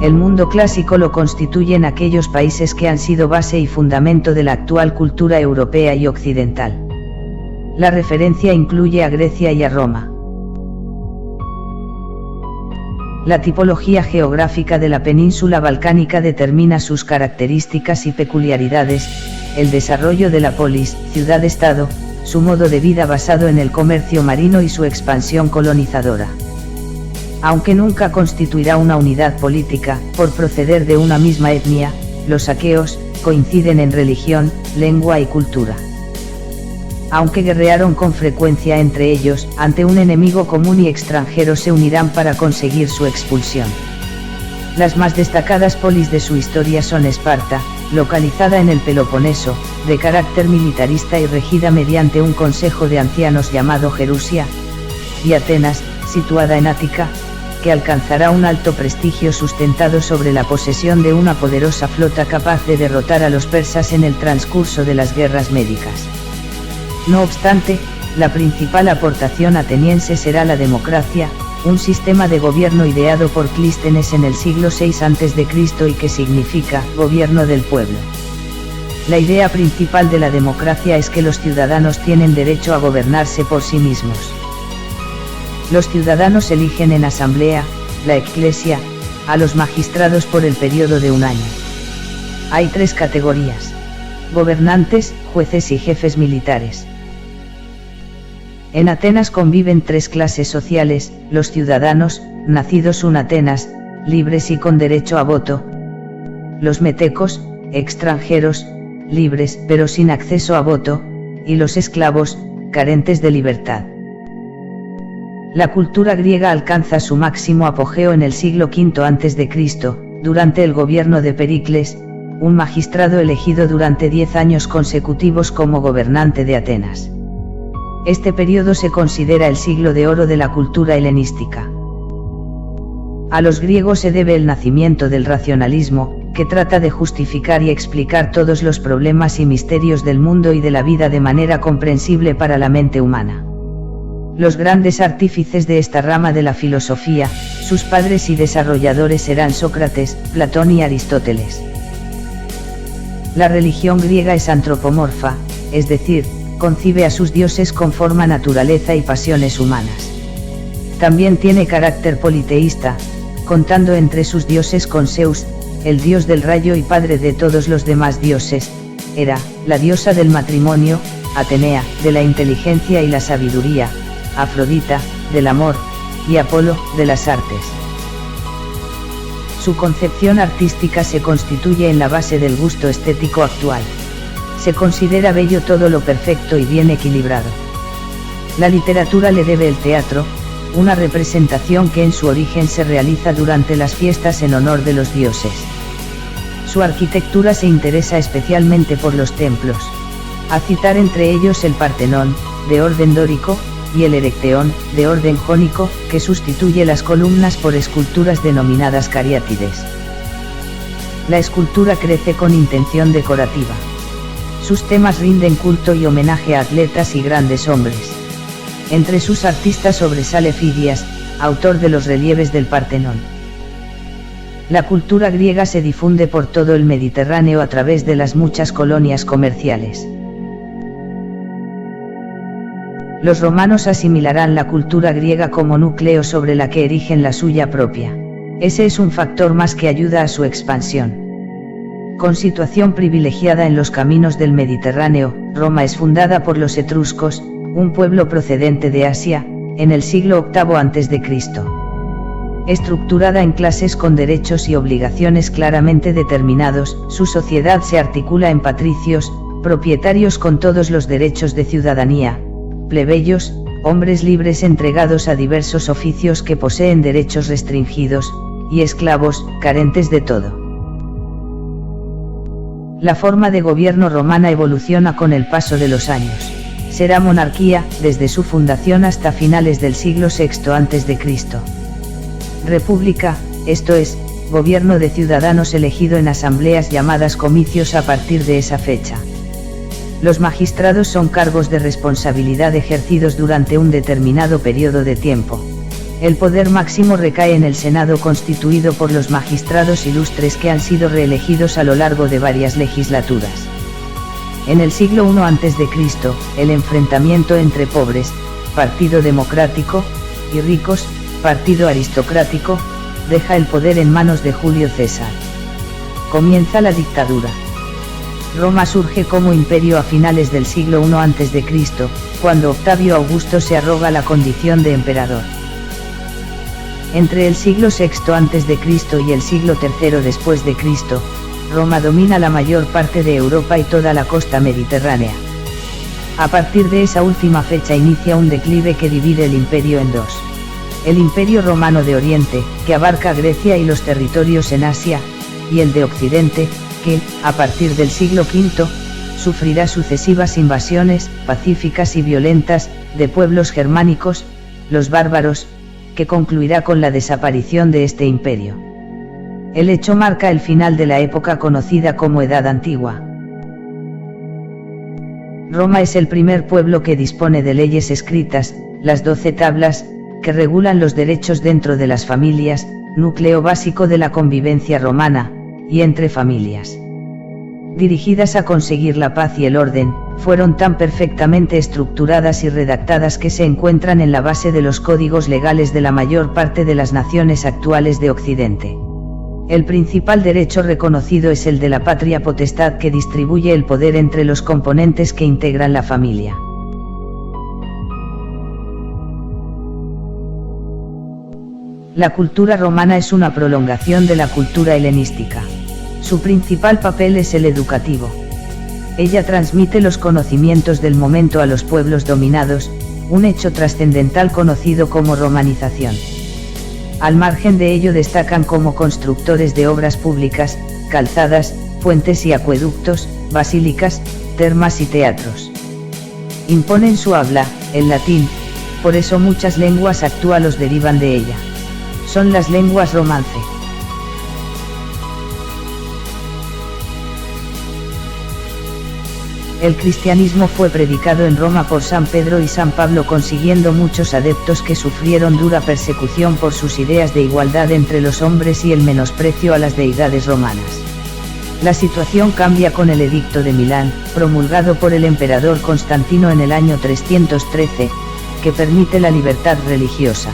el mundo clásico lo constituyen aquellos países que han sido base y fundamento de la actual cultura europea y occidental. La referencia incluye a Grecia y a Roma. La tipología geográfica de la península balcánica determina sus características y peculiaridades, el desarrollo de la polis, ciudad-estado, su modo de vida basado en el comercio marino y su expansión colonizadora. Aunque nunca constituirá una unidad política, por proceder de una misma etnia, los aqueos coinciden en religión, lengua y cultura. Aunque guerrearon con frecuencia entre ellos, ante un enemigo común y extranjero se unirán para conseguir su expulsión. Las más destacadas polis de su historia son Esparta, localizada en el Peloponeso, de carácter militarista y regida mediante un consejo de ancianos llamado Gerusia, y Atenas, situada en Ática, que alcanzará un alto prestigio sustentado sobre la posesión de una poderosa flota capaz de derrotar a los persas en el transcurso de las guerras médicas. No obstante, la principal aportación ateniense será la democracia, un sistema de gobierno ideado por Clístenes en el siglo VI a.C. y que significa gobierno del pueblo. La idea principal de la democracia es que los ciudadanos tienen derecho a gobernarse por sí mismos. Los ciudadanos eligen en asamblea, la Eclesia, a los magistrados por el periodo de un año. Hay 3 categorías: gobernantes, jueces y jefes militares. En Atenas conviven 3 clases sociales: los ciudadanos, nacidos en Atenas, libres y con derecho a voto; los metecos, extranjeros, libres pero sin acceso a voto; y los esclavos, carentes de libertad. La cultura griega alcanza su máximo apogeo en el siglo V a.C., durante el gobierno de Pericles, un magistrado elegido durante 10 años consecutivos como gobernante de Atenas. Este periodo se considera el siglo de oro de la cultura helenística. A los griegos se debe el nacimiento del racionalismo, que trata de justificar y explicar todos los problemas y misterios del mundo y de la vida de manera comprensible para la mente humana. Los grandes artífices de esta rama de la filosofía, sus padres y desarrolladores serán Sócrates, Platón y Aristóteles. La religión griega es antropomorfa, es decir, concibe a sus dioses con forma, naturaleza y pasiones humanas. También tiene carácter politeísta, contando entre sus dioses con Zeus, el dios del rayo y padre de todos los demás dioses; Hera, la diosa del matrimonio; Atenea, de la inteligencia y la sabiduría; Afrodita, del amor; y Apolo, de las artes. Su concepción artística se constituye en la base del gusto estético actual. Se considera bello todo lo perfecto y bien equilibrado. La literatura le debe el teatro, una representación que en su origen se realiza durante las fiestas en honor de los dioses. Su arquitectura se interesa especialmente por los templos, a citar entre ellos el Partenón, de orden dórico, y el Erecteón, de orden jónico, que sustituye las columnas por esculturas denominadas cariátides. La escultura crece con intención decorativa. Sus temas rinden culto y homenaje a atletas y grandes hombres. Entre sus artistas sobresale Fidias, autor de los relieves del Partenón. La cultura griega se difunde por todo el Mediterráneo a través de las muchas colonias comerciales. Los romanos asimilarán la cultura griega como núcleo sobre la que erigen la suya propia. Ese es un factor más que ayuda a su expansión. Con situación privilegiada en los caminos del Mediterráneo, Roma es fundada por los etruscos, un pueblo procedente de Asia, en el siglo VIII a.C. Estructurada en clases con derechos y obligaciones claramente determinados, su sociedad se articula en patricios, propietarios con todos los derechos de ciudadanía; plebeyos, hombres libres entregados a diversos oficios que poseen derechos restringidos; y esclavos, carentes de todo. La forma de gobierno romana evoluciona con el paso de los años. Será monarquía, desde su fundación hasta finales del siglo VI a.C. República, esto es, gobierno de ciudadanos elegido en asambleas llamadas comicios a partir de esa fecha. Los magistrados son cargos de responsabilidad ejercidos durante un determinado periodo de tiempo. El poder máximo recae en el Senado constituido por los magistrados ilustres que han sido reelegidos a lo largo de varias legislaturas. En el siglo I a.C., el enfrentamiento entre pobres, partido democrático, y ricos, partido aristocrático, deja el poder en manos de Julio César. Comienza la dictadura. Roma surge como imperio a finales del siglo I a.C., cuando Octavio Augusto se arroga la condición de emperador. Entre el siglo VI a.C. y el siglo III después de Cristo, Roma domina la mayor parte de Europa y toda la costa mediterránea. A partir de esa última fecha inicia un declive que divide el imperio en dos. El Imperio Romano de Oriente, que abarca Grecia y los territorios en Asia, y el de Occidente, que, a partir del siglo V, sufrirá sucesivas invasiones, pacíficas y violentas, de pueblos germánicos, los bárbaros, que concluirá con la desaparición de este imperio. El hecho marca el final de la época conocida como Edad Antigua. Roma es el primer pueblo que dispone de leyes escritas, las 12 tablas, que regulan los derechos dentro de las familias, núcleo básico de la convivencia romana, y entre familias. Dirigidas a conseguir la paz y el orden, fueron tan perfectamente estructuradas y redactadas que se encuentran en la base de los códigos legales de la mayor parte de las naciones actuales de Occidente. El principal derecho reconocido es el de la patria potestad, que distribuye el poder entre los componentes que integran la familia. La cultura romana es una prolongación de la cultura helenística. Su principal papel es el educativo. Ella transmite los conocimientos del momento a los pueblos dominados, un hecho trascendental conocido como romanización. Al margen de ello destacan como constructores de obras públicas, calzadas, puentes y acueductos, basílicas, termas y teatros. Imponen su habla, el latín, por eso muchas lenguas actuales derivan de ella. Son las lenguas romance. El cristianismo fue predicado en Roma por San Pedro y San Pablo, consiguiendo muchos adeptos que sufrieron dura persecución por sus ideas de igualdad entre los hombres y el menosprecio a las deidades romanas. La situación cambia con el Edicto de Milán, promulgado por el emperador Constantino en el año 313, que permite la libertad religiosa.